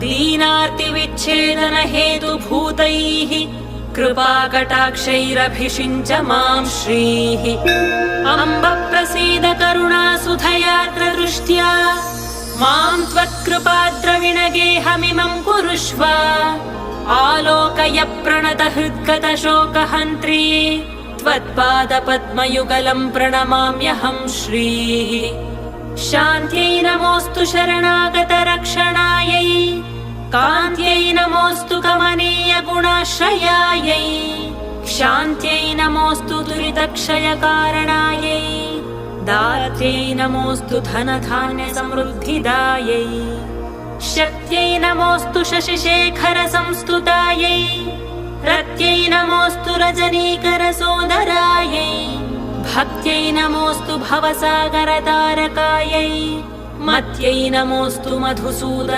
दीनार्तिविच्छेदनहेतुभूतैः कृपाकटाक्षैरभिषिञ्च मां श्रीः। अम्ब प्रसीद करुणासुधयार्द्रदृष्ट्या मां त्वत्कृपाद्रविणगेहमिमं कुरुष्व। आलोकय प्रणतहृद्गतशोकहन्त्री त्वत्पादपद्मयुगलं प्रणमाम्यहं श्रीः। शान्त्यै नमोऽस्तु शरणागतरक्षणायै कान्त्यै नमोऽस्तु कमनीयगुणाश्रयायै। शान्त्यै नमोऽस्तु दुरितक्षयकारणायै दात्र्यै नमोऽस्तु धनधान्यसमृद्धिदायै। शक्त्यै नमोऽस्तु शशिशेखरसंस्तुतायै रत्यै नमोऽस्तु रजनीकरसोदरायै। भक्त्यै नमोऽस्तु भवसागरतारकायै मत्यै नमोऽस्तु मधुसूदन